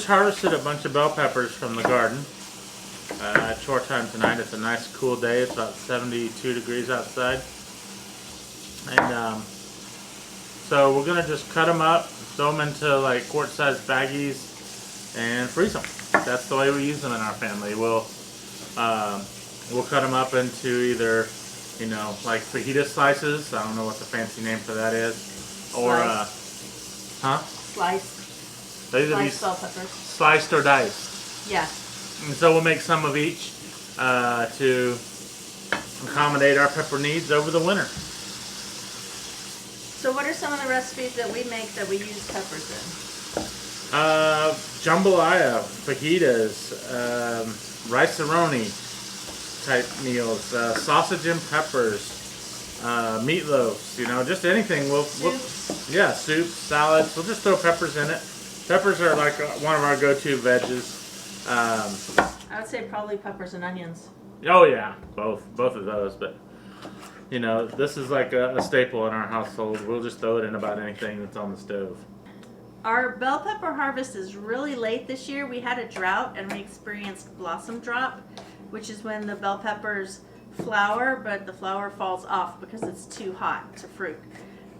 just harvested a bunch of bell peppers from the garden. At chore time tonight. It's a nice cool day. It's about 72 degrees outside. And so we're going to just cut them up, throw them into like quart-sized baggies, and freeze them. That's the way we use them in our family. We'll cut them up into either, you know, like fajita slices. I don't know what the fancy name for that is. Or, Sliced. They either be Sliced bell peppers. Sliced or diced. Yeah. And so we'll make some of each to accommodate our pepper needs over the winter. So what are some of the recipes that we make that we use peppers in? Jambalaya, fajitas, rice-a-roni type meals, sausage and peppers, meatloafs, you know, just anything. Yeah, soups, salads. We'll just throw peppers in it. Peppers are like one of our go-to veggies. I would say probably peppers and onions. Oh yeah, both of those. But you know, this is like a staple in our household. We'll just throw it in about anything that's on the stove. Our bell pepper harvest is really late this year. We had a drought and we experienced blossom drop, which is when the bell peppers flower, but the flower falls off because it's too hot to fruit.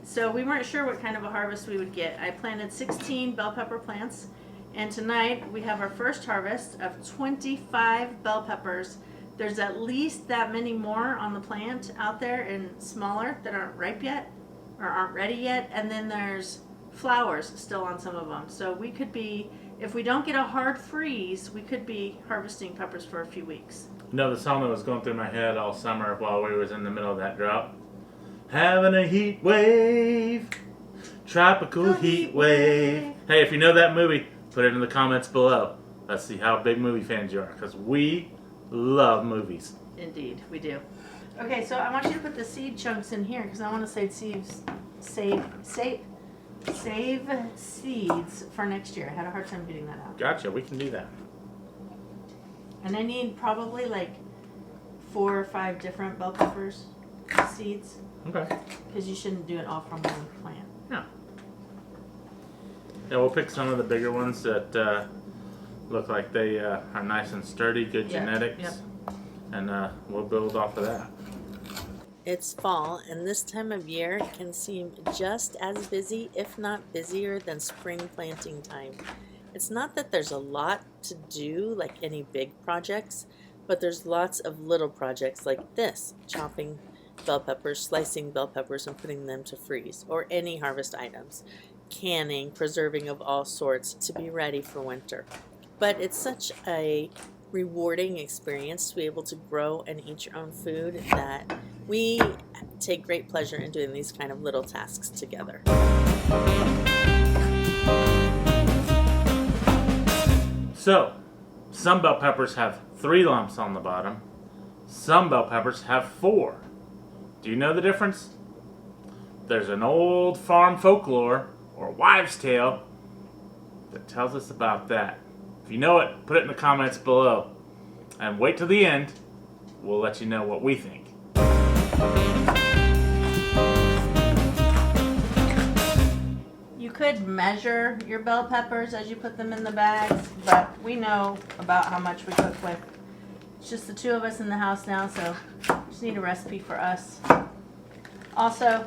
So we weren't sure what kind of a harvest we would get. I planted 16 bell pepper plants, and tonight we have our first harvest of 25 bell peppers. There's at least that many more on the plant out there and smaller that aren't ripe yet or aren't ready yet, and then there's flowers still on some of them. So we could be, if we don't get a hard freeze, we could be harvesting peppers for a few weeks. No, the song that was going through my head all summer while we was in the middle of that drought. Having a heat wave, tropical heat wave. Hey, if you know that movie, put it in the comments below. Let's see how big movie fans you are, because we love movies. Indeed, we do. Okay, so I want you to put the seed chunks in here because I want to save seeds for next year. I had a hard time getting that out. Gotcha, we can do that. And I need probably like 4 or 5 different bell peppers seeds. Okay. Because you shouldn't do it all from one plant. Yeah. Yeah, we'll pick some of the bigger ones that look like they are nice and sturdy, good genetics. Yep. And we'll build off of that. It's fall, and this time of year can seem just as busy, if not busier, than spring planting time. It's not that there's a lot to do, like any big projects, but there's lots of little projects like this, chopping bell peppers, slicing bell peppers and putting them to freeze, or any harvest items, canning, preserving of all sorts to be ready for winter. But it's such a rewarding experience to be able to grow and eat your own food that we take great pleasure in doing these kind of little tasks together. So, some bell peppers have 3 lumps on the bottom. Some bell peppers have 4. Do you know the difference? There's an old farm folklore, or wives' tale, that tells us about that. If you know it, put it in the comments below. And wait till the end. We'll let you know what we think. You could measure your bell peppers as you put them in the bags, but we know about how much we cook with. It's just the 2 of us in the house now, so just need a recipe for us. Also,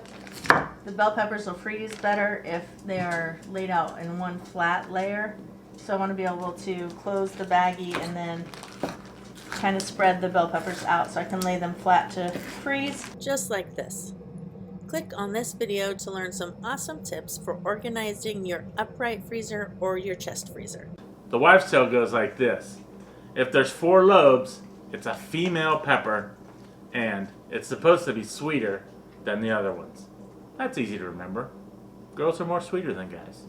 the bell peppers will freeze better if they are laid out in one flat layer. So I want to be able to close the baggie and then kind of spread the bell peppers out so I can lay them flat to freeze. Just like this. Click on this video to learn some awesome tips for organizing your upright freezer or your chest freezer. The wives' tale goes like this. If there's 4 lobes, it's a female pepper, and it's supposed to be sweeter than the other ones. That's easy to remember. Girls are more sweeter than guys.